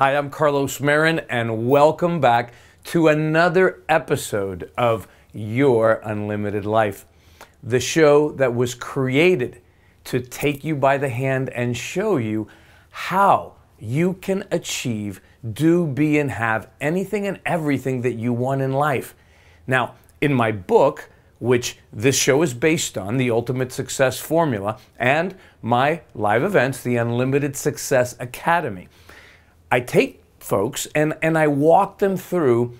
Hi, I'm Carlos Marin, and welcome back to another episode of Your Unlimited Life, the show that was created to take you by the hand and show you how you can achieve, do, be, and have anything and everything that you want in life. Now, in my book, which this show is based on, The Ultimate Success Formula, and my live events, the Unlimited Success Academy, I take folks and I walk them through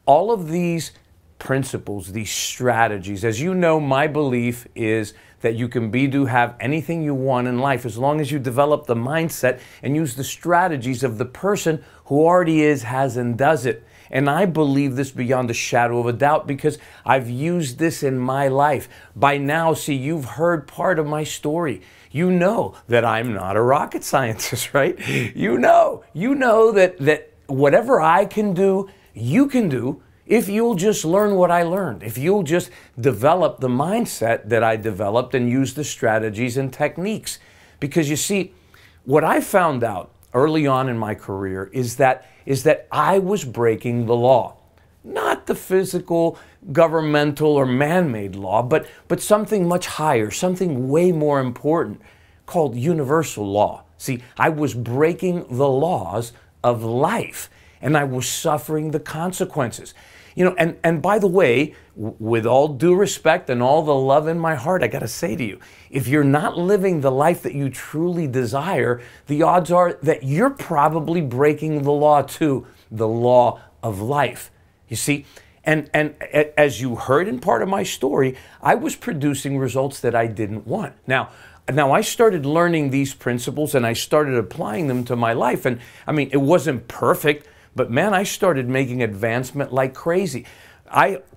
all of these principles, these strategies. As you know, my belief is that you can be, do, have anything you want in life as long as you develop the mindset and use the strategies of the person who already is, has, and does it. And I believe this beyond a shadow of a doubt because I've used this in my life. By now, see, you've heard part of my story. You know that I'm not a rocket scientist, right? You know that whatever I can do, you can do if you'll just learn what I learned. If you'll just develop the mindset that I developed and use the strategies and techniques. Because you see, what I found out early on in my career is that I was breaking the law. Not the physical, governmental, or man-made law, but something much higher, something way more important called universal law. See, I was breaking the laws of life, and I was suffering the consequences. You know, and by the way, with all due respect and all the love in my heart, I got to say to you, if you're not living the life that you truly desire, the odds are that you're probably breaking the law too, the law of life. You see, and as you heard in part of my story, I was producing results that I didn't want. Now I started learning these principles and I started applying them to my life. And I mean, it wasn't perfect, but man, I started making advancement like crazy.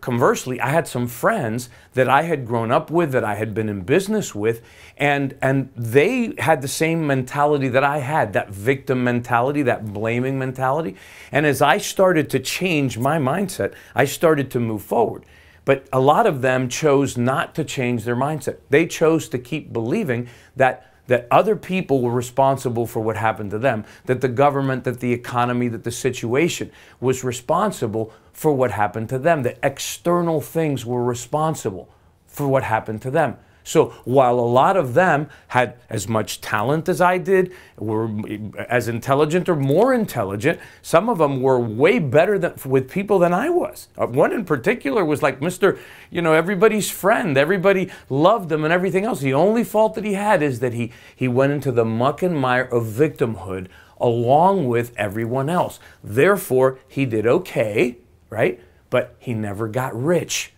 Conversely, I had some friends that I had grown up with, that I had been in business with, and they had the same mentality that I had, that victim mentality, that blaming mentality. And as I started to change my mindset, I started to move forward. But a lot of them chose not to change their mindset. They chose to keep believing that other people were responsible for what happened to them, that the government, that the economy, that the situation was responsible for what happened to them, that external things were responsible for what happened to them. So while a lot of them had as much talent as I did, were as intelligent or more intelligent, some of them were way better with people than I was. One in particular was like Mr., everybody's friend. Everybody loved him and everything else. The only fault that he had is that he went into the muck and mire of victimhood along with everyone else. Therefore, he did okay, right? But he never got rich.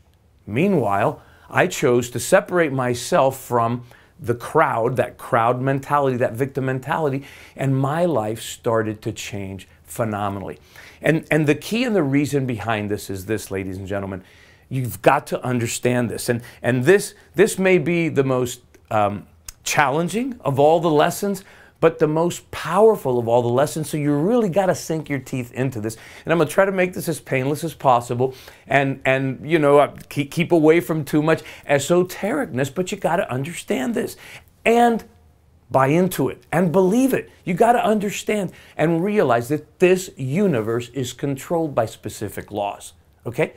Meanwhile, I chose to separate myself from the crowd, that crowd mentality, that victim mentality, and my life started to change phenomenally. And the key and the reason behind this is this, ladies and gentlemen. You've got to understand this. And this may be the most challenging of all the lessons, but the most powerful of all the lessons. So you really got to sink your teeth into this. And I'm going to try to make this as painless as possible and keep away from too much esotericness, but you got to understand this and buy into it and believe it. You got to understand and realize that this universe is controlled by specific laws, okay?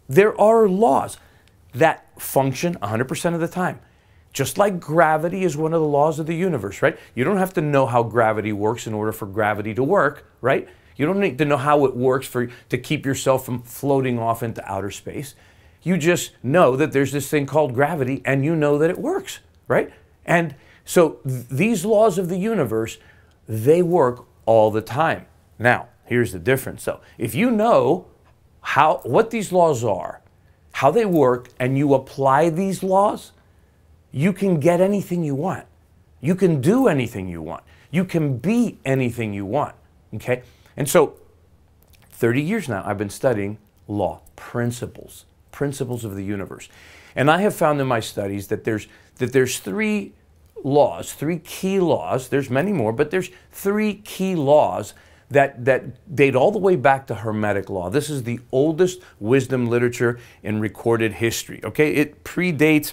There are laws that function 100% of the time. Just like gravity is one of the laws of the universe, right? You don't have to know how gravity works in order for gravity to work, right? You don't need to know how it works to keep yourself from floating off into outer space. You just know that there's this thing called gravity and you know that it works, right? And so these laws of the universe, they work all the time. Now, here's the difference. So if you know what these laws are, how they work, and you apply these laws, you can get anything you want. You can do anything you want. You can be anything you want, okay? And so 30 years now, I've been studying law, principles of the universe. And I have found in my studies that there's three laws, three key laws. There's many more, but there's three key laws that date all the way back to Hermetic law. This is the oldest wisdom literature in recorded history, okay? It predates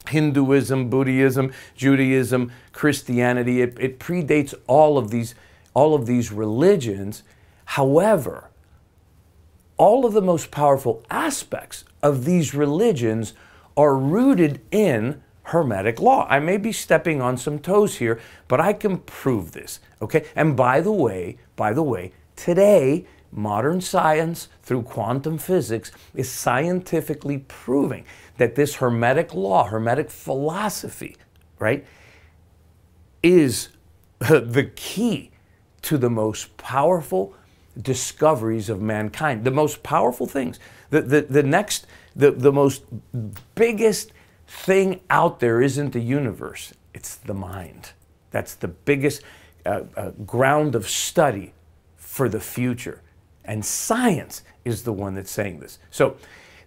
Hinduism, Buddhism, Judaism, Christianity. It predates all of these all of these religions. However, all of the most powerful aspects of these religions are rooted in Hermetic law. I may be stepping on some toes here, but I can prove this, okay? And by the way, today, modern science through quantum physics is scientifically proving that this Hermetic law, Hermetic philosophy, right, is the key to the most powerful discoveries of mankind, the most powerful things. The most biggest thing out there isn't the universe, it's the mind. That's the biggest ground of study for the future. And science is the one that's saying this. So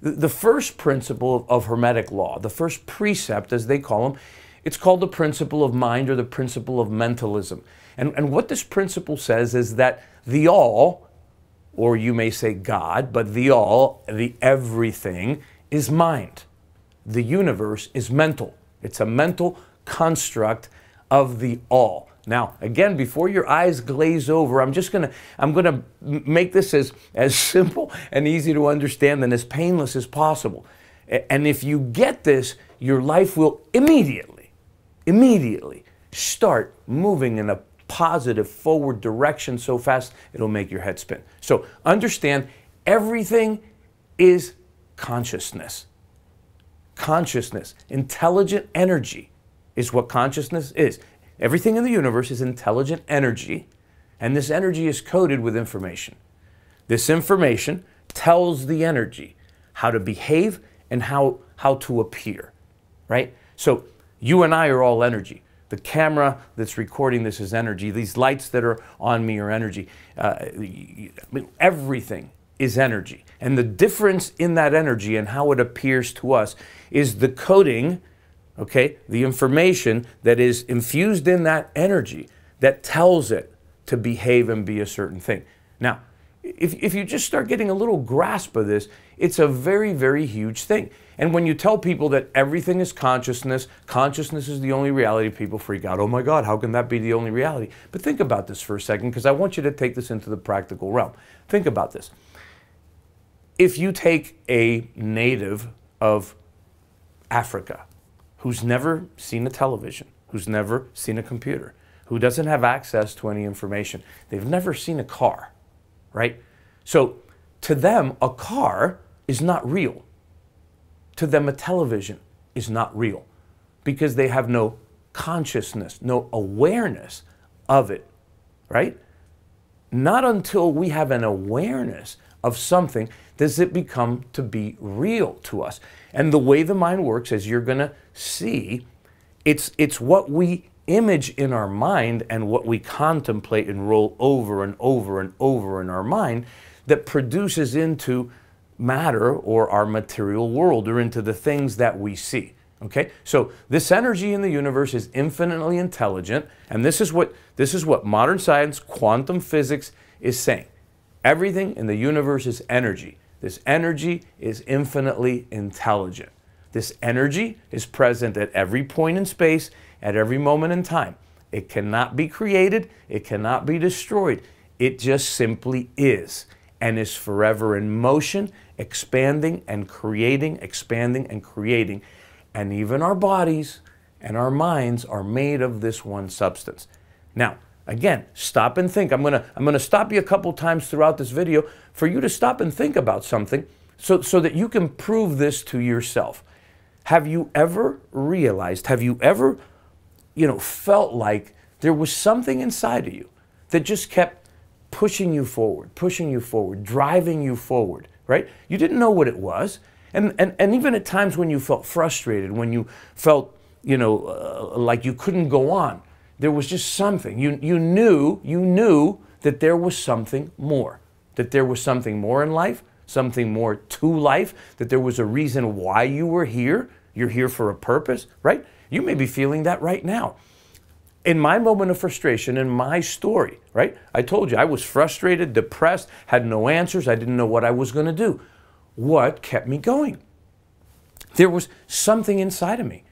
the first principle of Hermetic law, the first precept, as they call them, it's called the principle of mind or the principle of mentalism. And what this principle says is that the all, or you may say God, but the all, the everything, is mind. The universe is mental. It's a mental construct of the all. Now, again, before your eyes glaze over, I'm gonna make this as simple and easy to understand and as painless as possible. And if you get this, your life will immediately start moving in a positive forward direction so fast it'll make your head spin. So understand, everything is consciousness. Consciousness, intelligent energy is what consciousness is. Everything in the universe is intelligent energy, and this energy is coded with information. This information tells the energy how to behave and how to appear, right? So you and I are all energy. The camera that's recording this is energy. These lights that are on me are energy. Everything is energy. And the difference in that energy and how it appears to us is the coding, okay, the information that is infused in that energy that tells it to behave and be a certain thing. Now, if you just start getting a little grasp of this, it's a very, very huge thing. And when you tell people that everything is consciousness, consciousness is the only reality, people freak out. Oh my God, how can that be the only reality? But think about this for a second, because I want you to take this into the practical realm. Think about this. If you take a native of Africa who's never seen a television, who's never seen a computer, who doesn't have access to any information, they've never seen a car, right? So to them, a car is not real. To them, a television is not real because they have no consciousness, no awareness of it, right? Not until we have an awareness of something does it become to be real to us. And the way the mind works, as you're going to see, it's what we image in our mind and what we contemplate and roll over and over and over in our mind that produces into matter or our material world or into the things that we see. Okay? So this energy in the universe is infinitely intelligent, and this is what modern science, quantum physics is saying. Everything in the universe is energy. This energy is infinitely intelligent. This energy is present at every point in space, at every moment in time. It cannot be created, it cannot be destroyed. It just simply is and is forever in motion, expanding and creating, expanding and creating. And even our bodies and our minds are made of this one substance. Now, again, stop and think. I'm gonna stop you a couple times throughout this video for you to stop and think about something so that you can prove this to yourself. Have you ever realized, have you ever, felt like there was something inside of you that just kept pushing you forward, driving you forward, right? You didn't know what it was. And even at times when you felt frustrated, when you felt, like you couldn't go on, there was just something. You knew that there was something more, that there was something more in life, something more to life, that there was a reason why you were here. You're here for a purpose, right? You may be feeling that right now. In my moment of frustration, in my story, right? I told you I was frustrated, depressed, had no answers. I didn't know what I was going to do. What kept me going? There was something inside of me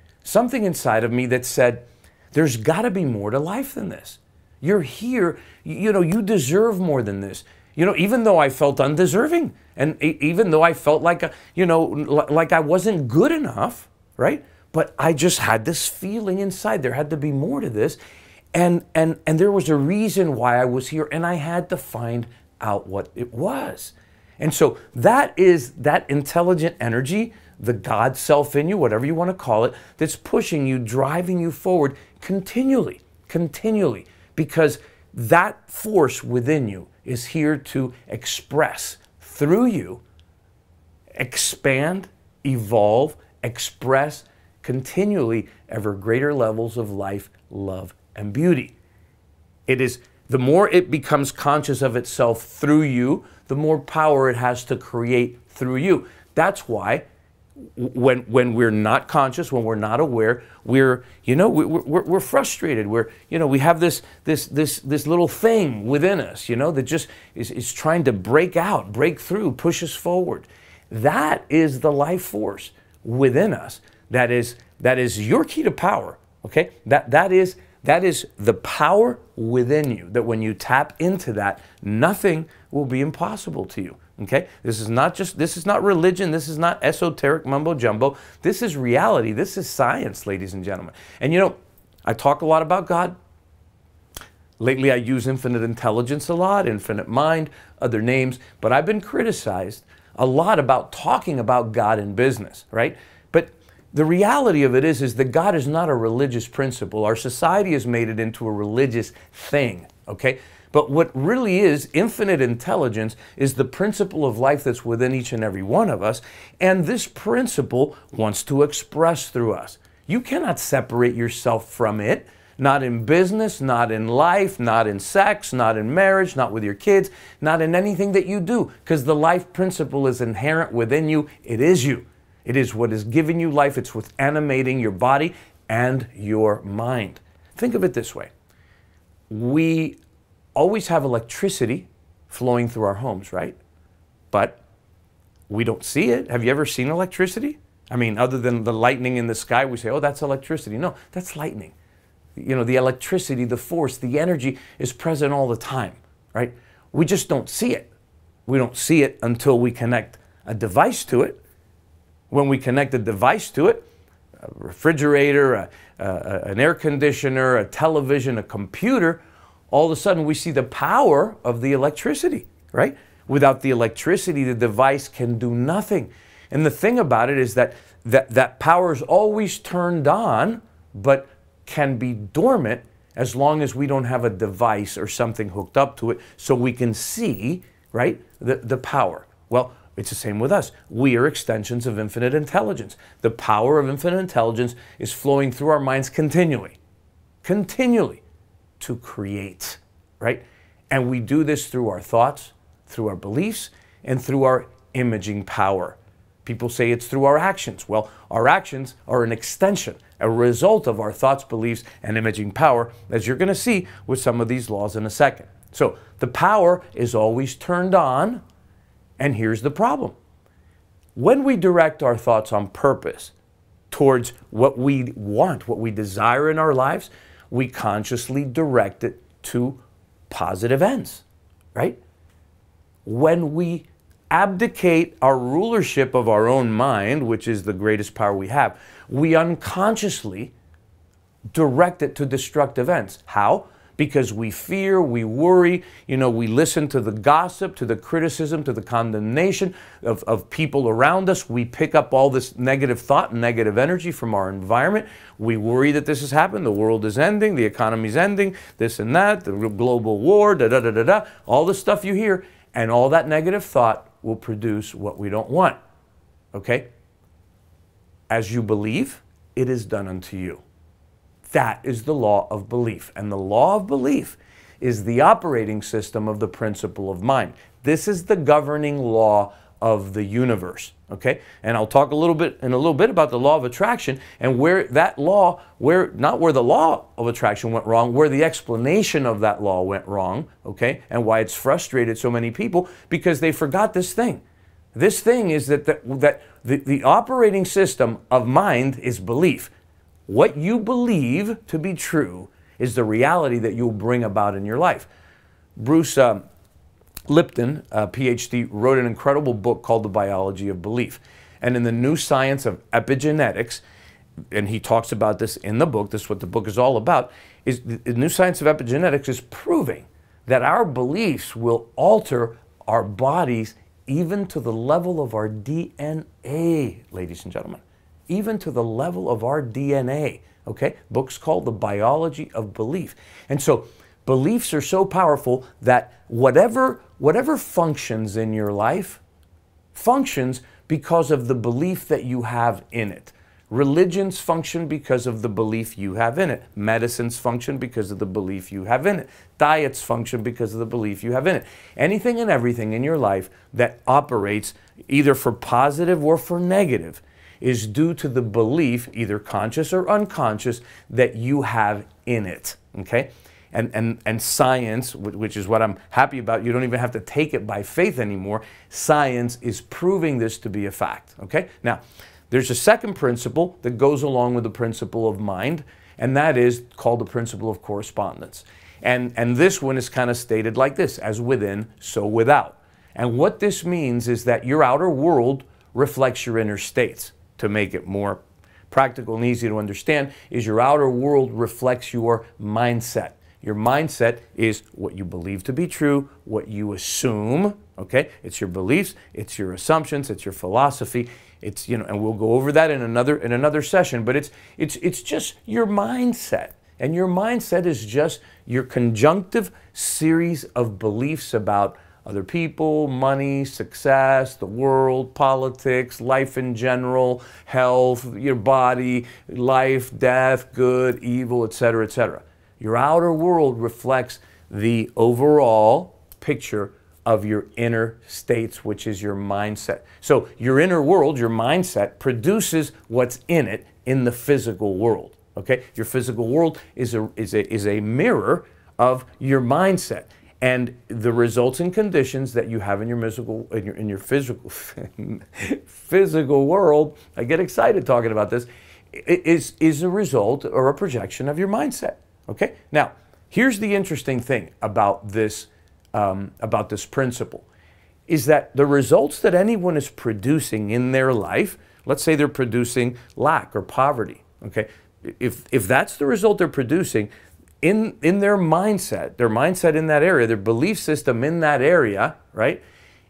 that said, there's got to be more to life than this. You're here. You deserve more than this. Even though I felt undeserving, and even though I felt like, like I wasn't good enough, right? But I just had this feeling inside. There had to be more to this. And there was a reason why I was here, and I had to find out what it was. And so that is that intelligent energy, the God self in you, whatever you want to call it, that's pushing you, driving you forward continually, because that force within you is here to express through you, expand, evolve, express continually ever greater levels of life, love, and beauty. It is, the more it becomes conscious of itself through you, the more power it has to create through you. That's why when we're not conscious, when we're not aware, we're frustrated. We have this little thing within us, that just is trying to break out, break through, push us forward. That is the life force within us. That is your key to power. Okay, that is the power within you, that when you tap into that, nothing will be impossible to you. Okay, this is not religion, this is not esoteric mumbo jumbo, this is reality, this is science, ladies and gentlemen. And I talk a lot about God. Lately I use infinite intelligence a lot, infinite mind, other names, but I've been criticized a lot about talking about God in business, right? But the reality of it is that God is not a religious principle. Our society has made it into a religious thing, okay? But what really is infinite intelligence is the principle of life that's within each and every one of us, and this principle wants to express through us. You cannot separate yourself from it, not in business, not in life, not in sex, not in marriage, not with your kids, not in anything that you do, because the life principle is inherent within you. It is you. It is what is giving you life. It's what's animating your body and your mind. Think of it this way. We always have electricity flowing through our homes, right? But we don't see it. Have you ever seen electricity? I mean, other than the lightning in the sky, we say, oh, that's electricity. No, that's lightning. The electricity, the force, the energy is present all the time, right? We just don't see it. We don't see it until we connect a device to it. When we connect a device to it, a refrigerator, an air conditioner, a television, a computer, all of a sudden we see the power of the electricity, right? Without the electricity, the device can do nothing. And the thing about it is that power is always turned on, but can be dormant as long as we don't have a device or something hooked up to it so we can see, right, the power. Well, it's the same with us. We are extensions of infinite intelligence. The power of infinite intelligence is flowing through our minds continually to create, right? And we do this through our thoughts, through our beliefs, and through our imaging power. People say it's through our actions. Well, our actions are an extension, a result of our thoughts, beliefs, and imaging power, as you're going to see with some of these laws in a second. So the power is always turned on, and here's the problem. When we direct our thoughts on purpose towards what we want, what we desire in our lives, we consciously direct it to positive ends, right? When we abdicate our rulership of our own mind, which is the greatest power we have, we unconsciously direct it to destructive ends. How? Because we fear, we worry, we listen to the gossip, to the criticism, to the condemnation of people around us. We pick up all this negative thought and negative energy from our environment. We worry that this has happened, the world is ending, the economy's ending, this and that, the global war, da-da-da-da-da, all the stuff you hear, and all that negative thought will produce what we don't want, okay? As you believe, it is done unto you. That is the law of belief. And the law of belief is the operating system of the principle of mind. This is the governing law of the universe, okay? And I'll talk in a little bit about the law of attraction and where that law, not where the law of attraction went wrong, where the explanation of that law went wrong, okay? And why it's frustrated so many people, because they forgot this thing. This thing is that the operating system of mind is belief. What you believe to be true is the reality that you'll bring about in your life. Bruce Lipton, a PhD, wrote an incredible book called The Biology of Belief. And in the new science of epigenetics, and he talks about this in the book, this is what the book is all about, is the new science of epigenetics is proving that our beliefs will alter our bodies even to the level of our DNA, ladies and gentlemen. Even to the level of our DNA, okay? Book's called The Biology of Belief. And so beliefs are so powerful that whatever functions in your life functions because of the belief that you have in it. Religions function because of the belief you have in it. Medicines function because of the belief you have in it. Diets function because of the belief you have in it. Anything and everything in your life that operates either for positive or for negative is due to the belief, either conscious or unconscious, that you have in it, okay? And science, which is what I'm happy about, you don't even have to take it by faith anymore. Science is proving this to be a fact, okay? Now, there's a second principle that goes along with the principle of mind, and that is called the principle of correspondence. And this one is kind of stated like this: as within, so without. And what this means is that your outer world reflects your inner states. To make it more practical and easy to understand, is your outer world reflects your mindset. Your mindset is what you believe to be true, what you assume, okay? It's your beliefs, it's your assumptions, it's your philosophy. It's, you know, and we'll go over that in another session, but it's just your mindset. And your mindset is just your conjunctive series of beliefs about other people, money, success, the world, politics, life in general, health, your body, life, death, good, evil, etc., etc. Your outer world reflects the overall picture of your inner states, which is your mindset. So your inner world, your mindset, produces what's in it in the physical world. Okay? Your physical world is a mirror of your mindset. And the results and conditions that you have in your physical world, I get excited talking about this, is a result or a projection of your mindset. Okay? Now, here's the interesting thing about this principle, is that the results that anyone is producing in their life, let's say they're producing lack or poverty, okay? If that's the result they're producing, in their mindset in that area, their belief system in that area, right,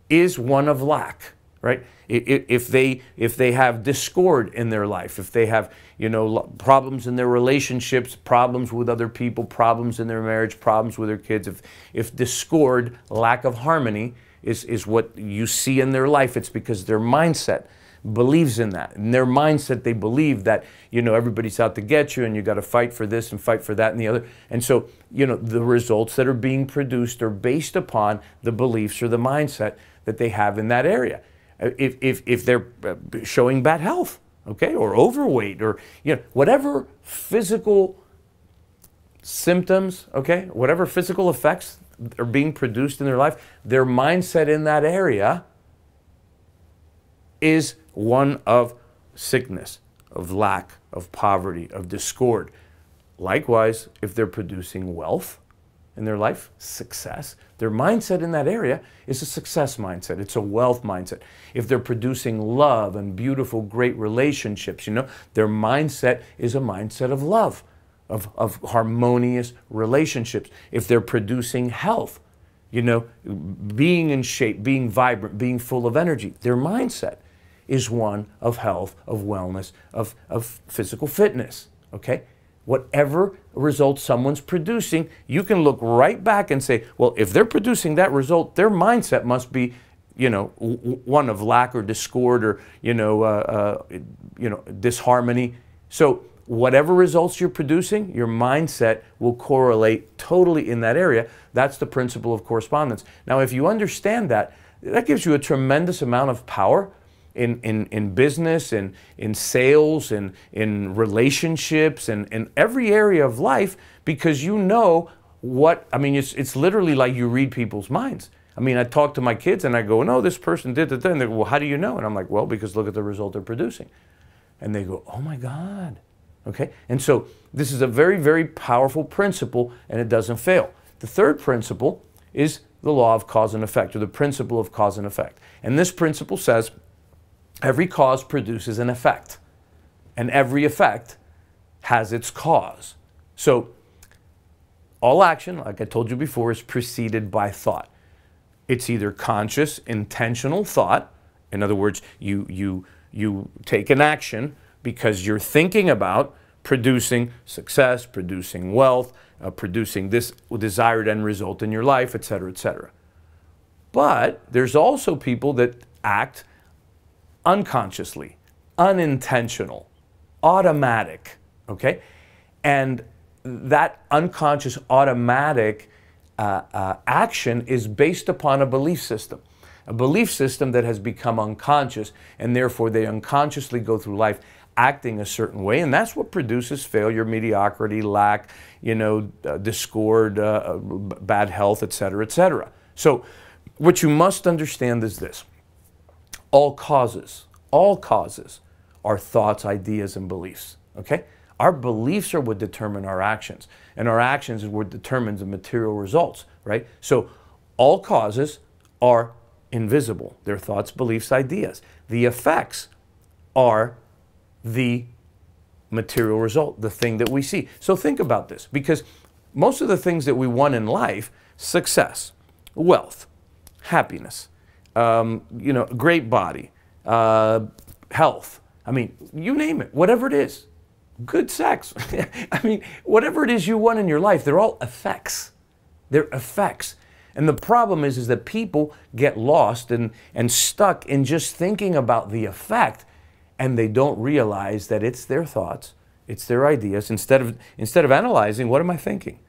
is one of lack, right? If they have discord in their life, if they have, you know, problems in their relationships, problems with other people, problems in their marriage, problems with their kids, if discord, lack of harmony is what you see in their life, it's because their mindset believes in that. In their mindset, they believe that, you know, everybody's out to get you and you got to fight for this and fight for that and the other. And so, you know, the results that are being produced are based upon the beliefs or the mindset that they have in that area. If they're showing bad health, okay, or overweight, or, you know, whatever physical symptoms, okay, whatever physical effects are being produced in their life, their mindset in that area is one of sickness, of lack, of poverty, of discord. Likewise, if they're producing wealth in their life, success, their mindset in that area is a success mindset. It's a wealth mindset. If they're producing love and beautiful, great relationships, you know, their mindset is a mindset of love, of harmonious relationships. If they're producing health, you know, being in shape, being vibrant, being full of energy, their mindset is one of health, of wellness, of physical fitness, okay? Whatever result someone's producing, you can look right back and say, well, if they're producing that result, their mindset must be, you know, one of lack or discord or, you know, disharmony. So whatever results you're producing, your mindset will correlate totally in that area. That's the principle of correspondence. Now, if you understand that, that gives you a tremendous amount of power in business, in sales, in relationships, and in every area of life, because you know what, I mean, it's literally like you read people's minds. I mean, I talk to my kids and I go, no, this person did that, and they go, well, how do you know? And I'm like, well, because look at the result they're producing. And they go, oh my God. Okay? And so this is a very, very powerful principle, and it doesn't fail. The third principle is the law of cause and effect, or the principle of cause and effect. And this principle says every cause produces an effect, and every effect has its cause. So all action, like I told you before, is preceded by thought. It's either conscious, intentional thought. In other words, you take an action because you're thinking about producing success, producing wealth, producing this desired end result in your life, etc., etc. But there's also people that act unconsciously, unintentional, automatic, okay? And that unconscious, automatic action is based upon a belief system that has become unconscious, and therefore they unconsciously go through life acting a certain way, and that's what produces failure, mediocrity, lack, discord, bad health, etc., etc. So what you must understand is this: all causes are thoughts, ideas, and beliefs, okay? Our beliefs are what determine our actions, and our actions is what determines the material results, right? So all causes are invisible. They're thoughts, beliefs, ideas. The effects are the material result, the thing that we see. So think about this, because most of the things that we want in life, success, wealth, happiness, great body, health, I mean, you name it, whatever it is, good sex, I mean, whatever it is you want in your life, they're all effects. They're effects. And the problem is that people get lost and stuck in just thinking about the effect, and they don't realize that it's their thoughts, it's their ideas. Instead of analyzing, what am I thinking?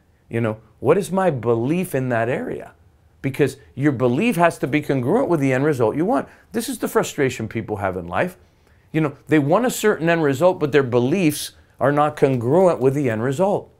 What is my belief in that area? Because your belief has to be congruent with the end result you want. This is the frustration people have in life. They want a certain end result, but their beliefs are not congruent with the end result.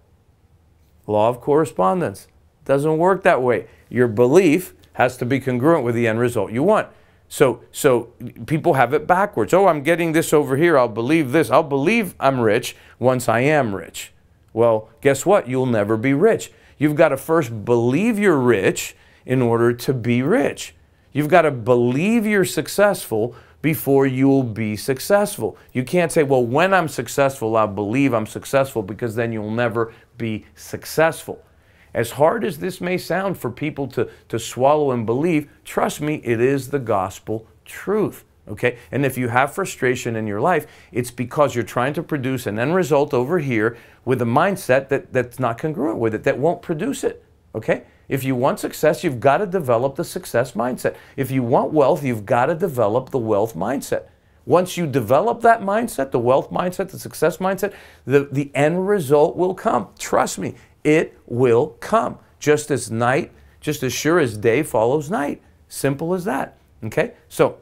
Law of correspondence. Doesn't work that way. Your belief has to be congruent with the end result you want. So people have it backwards. Oh, I'm getting this over here. I'll believe this. I'll believe I'm rich once I am rich. Well, guess what? You'll never be rich. You've got to first believe you're rich in order to be rich. You've got to believe you're successful before you'll be successful. You can't say, well, when I'm successful, I'll believe I'm successful, because then you'll never be successful. As hard as this may sound for people to swallow and believe, trust me, it is the gospel truth, okay? And if you have frustration in your life, it's because you're trying to produce an end result over here with a mindset that's not congruent with it, that won't produce it, okay? If you want success, you've got to develop the success mindset. If you want wealth, you've got to develop the wealth mindset. Once you develop that mindset, the wealth mindset, the success mindset, the end result will come. Trust me, it will come. Just as sure as day follows night. Simple as that, okay? So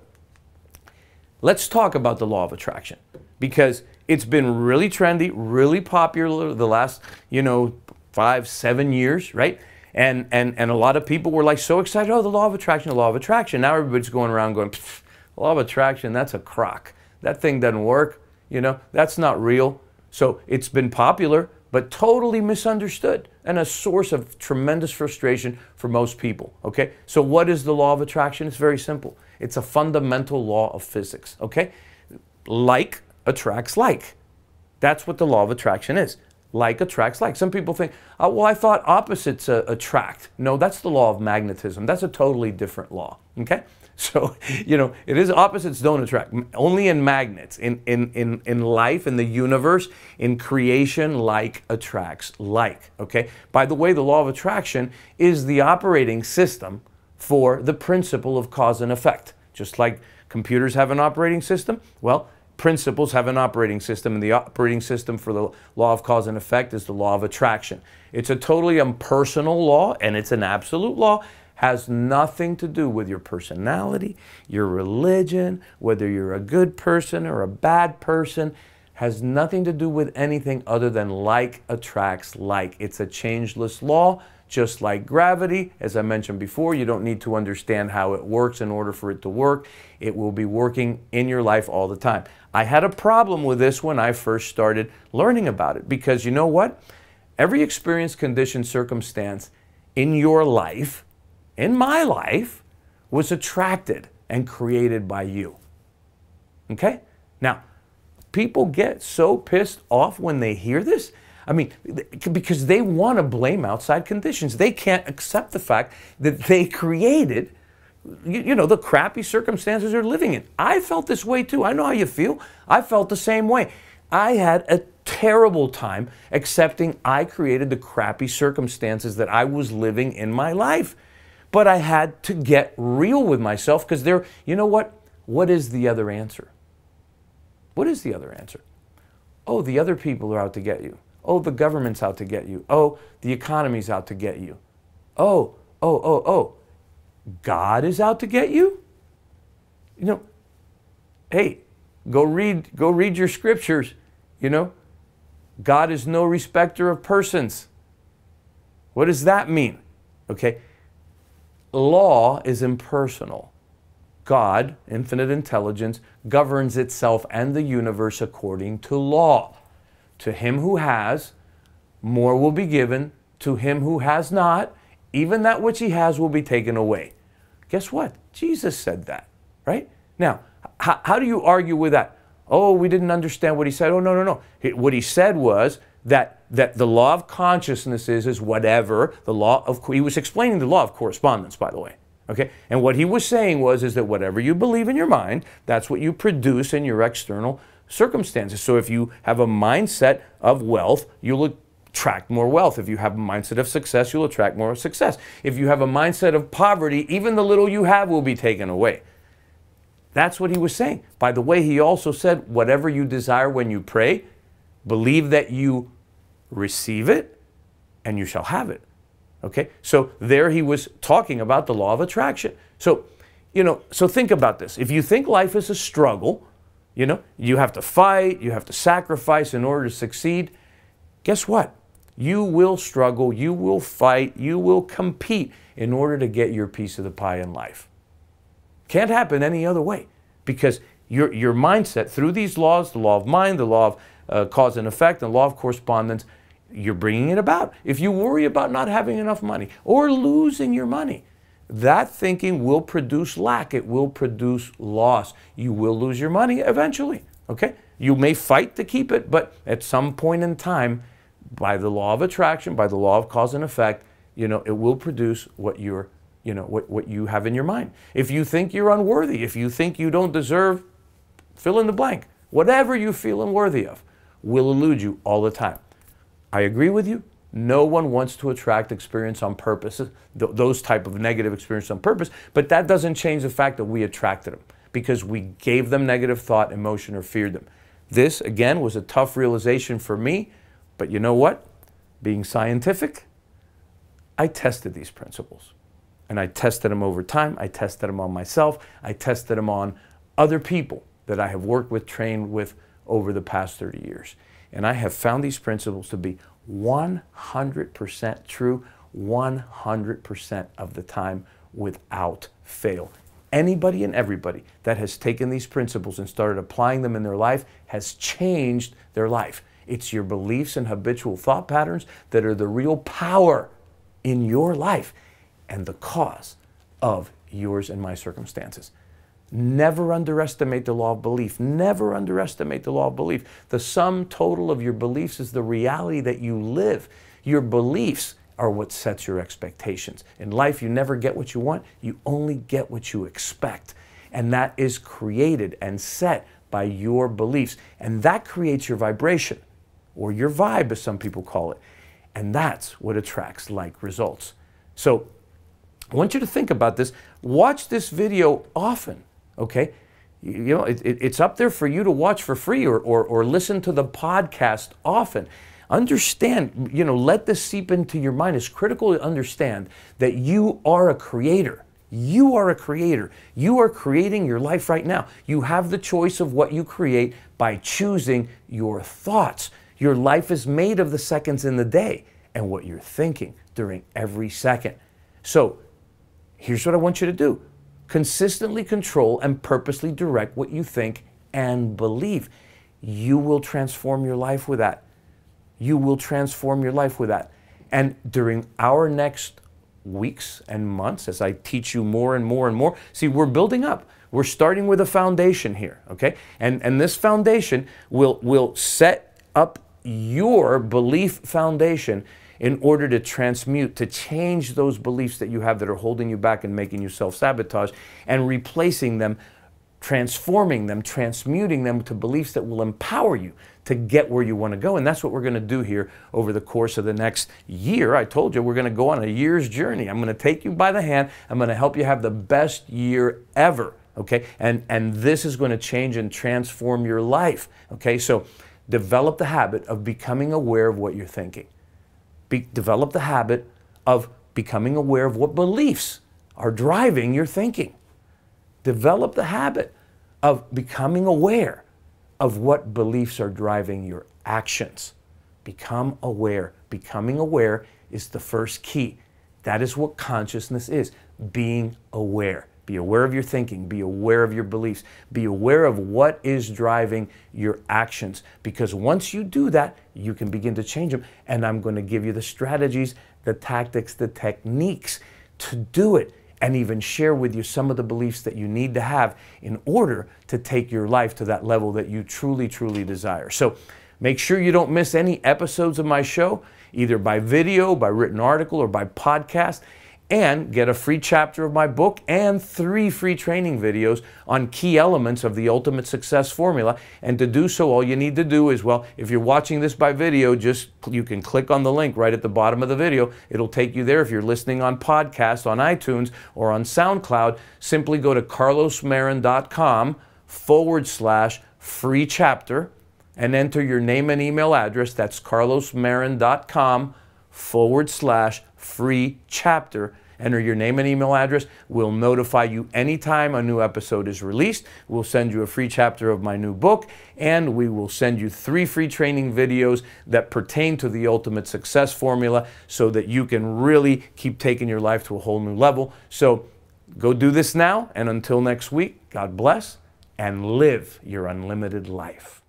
let's talk about the law of attraction, because it's been really trendy, really popular the last, 5-7 years, right? And a lot of people were like so excited, oh, the law of attraction, the law of attraction. Now everybody's going around going, the law of attraction, that's a crock. That thing doesn't work, that's not real. So it's been popular, but totally misunderstood, and a source of tremendous frustration for most people, okay? So what is the law of attraction? It's very simple. It's a fundamental law of physics, okay? Like attracts like. That's what the law of attraction is. Like attracts like. Some people think, oh, well, I thought opposites attract. No, that's the law of magnetism. That's a totally different law, okay? So, it is opposites don't attract. Only in magnets, in life, in the universe, in creation, like attracts like, okay? By the way, the law of attraction is the operating system for the principle of cause and effect. Just like computers have an operating system, well, principles have an operating system, and the operating system for the law of cause and effect is the law of attraction. It's a totally impersonal law, and it's an absolute law. Has nothing to do with your personality, your religion, whether you're a good person or a bad person. Has nothing to do with anything other than like attracts like. It's a changeless law. just like gravity. As I mentioned before, you don't need to understand how it works in order for it to work. It will be working in your life all the time. I had a problem with this when I first started learning about it, because you know what? Every experience, condition, circumstance in your life, in my life, was attracted and created by you. Okay? Now, people get so pissed off when they hear this. I mean, because they want to blame outside conditions. They can't accept the fact that they created, you know, the crappy circumstances they're living in. I felt this way too. I know how you feel. I felt the same way. I had a terrible time accepting I created the crappy circumstances that I was living in my life. But I had to get real with myself, because you know what? What is the other answer? What is the other answer? Oh, the other people are out to get you. Oh, the government's out to get you. Oh, the economy's out to get you. Oh, God is out to get you? You know, hey, go read your scriptures, you know. God is no respecter of persons. What does that mean? Okay. Law is impersonal. God, infinite intelligence, governs itself and the universe according to law. To him who has, more will be given. To him who has not, even that which he has will be taken away. Guess what? Jesus said that, right? Now, how do you argue with that? Oh, we didn't understand what he said. Oh, no. What he said was that the law of consciousness is whatever the law of, he was explaining the law of correspondence, by the way. Okay? And what he was saying is that whatever you believe in your mind, that's what you produce in your external circumstances. So if you have a mindset of wealth, you'll attract more wealth. If you have a mindset of success, you'll attract more success. If you have a mindset of poverty, even the little you have will be taken away. That's what he was saying. By the way, he also said, whatever you desire when you pray, believe that you receive it and you shall have it. Okay? So there he was talking about the law of attraction. So, you know, so think about this. If you think life is a struggle, you know, you have to fight, you have to sacrifice in order to succeed, guess what? You will struggle, you will fight, you will compete in order to get your piece of the pie in life. Can't happen any other way, because your mindset, through these laws, the law of mind, the law of cause and effect, and the law of correspondence, you're bringing it about. If you worry about not having enough money or losing your money, that thinking will produce lack. It will produce loss. You will lose your money eventually, okay? You may fight to keep it, but at some point in time, by the law of attraction, by the law of cause and effect, you know, it will produce what you're, you know, what you have in your mind. If you think you're unworthy, if you think you don't deserve, fill in the blank, whatever you feel unworthy of will elude you all the time. I agree with you. No one wants to attract experience on purpose, those type of negative experience on purpose, but that doesn't change the fact that we attracted them because we gave them negative thought, emotion, or feared them. This, again, was a tough realization for me, but you know what? Being scientific, I tested these principles. And I tested them over time. I tested them on myself. I tested them on other people that I have worked with, trained with over the past 30 years. And I have found these principles to be 100% true, 100% of the time, without fail. Anybody and everybody that has taken these principles and started applying them in their life has changed their life. It's your beliefs and habitual thought patterns that are the real power in your life and the cause of yours and my circumstances. Never underestimate the law of belief. Never underestimate the law of belief. The sum total of your beliefs is the reality that you live. Your beliefs are what sets your expectations. In life, you never get what you want. You only get what you expect. And that is created and set by your beliefs. And that creates your vibration, or your vibe, as some people call it. And that's what attracts like results. So I want you to think about this. Watch this video often, okay? You know, it's up there for you to watch for free, or listen to the podcast often. Understand, you know, let this seep into your mind. It's critical to understand that you are a creator. You are a creator. You are creating your life right now. You have the choice of what you create by choosing your thoughts. Your life is made of the seconds in the day, and what you're thinking during every second. So here's what I want you to do. Consistently control and purposely direct what you think and believe. You will transform your life with that. You will transform your life with that. And during our next weeks and months, as I teach you more and more and more, see, we're building up. We're starting with a foundation here, okay? And this foundation will set up your belief foundation in order to transmute, to change those beliefs that you have that are holding you back and making you self-sabotage, and replacing them, transforming them, transmuting them to beliefs that will empower you to get where you want to go. And that's what we're going to do here over the course of the next year. I told you we're going to go on a year's journey. I'm going to take you by the hand. I'm going to help you have the best year ever, okay? And this is going to change and transform your life, okay? So develop the habit of becoming aware of what you're thinking. Develop the habit of becoming aware of what beliefs are driving your thinking. Develop the habit of becoming aware of what beliefs are driving your actions. Become aware. Becoming aware is the first key. That is what consciousness is, being aware. Be aware of your thinking. Be aware of your beliefs. Be aware of what is driving your actions. Because once you do that, you can begin to change them. And I'm going to give you the strategies, the tactics, the techniques to do it, and even share with you some of the beliefs that you need to have in order to take your life to that level that you truly, truly desire. So make sure you don't miss any episodes of my show, either by video, by written article, or by podcast. And get a free chapter of my book and 3 free training videos on key elements of the ultimate success formula. And to do so, all you need to do is, well, if you're watching this by video, you can click on the link right at the bottom of the video. It'll take you there. If you're listening on podcast, on iTunes, or on SoundCloud, simply go to carlosmarin.com/free chapter and enter your name and email address. That's carlosmarin.com/free chapter. Enter your name and email address. We'll notify you anytime a new episode is released. We'll send you a free chapter of my new book, and we will send you 3 free training videos that pertain to the ultimate success formula so that you can really keep taking your life to a whole new level. So go do this now, and until next week, God bless and live your unlimited life.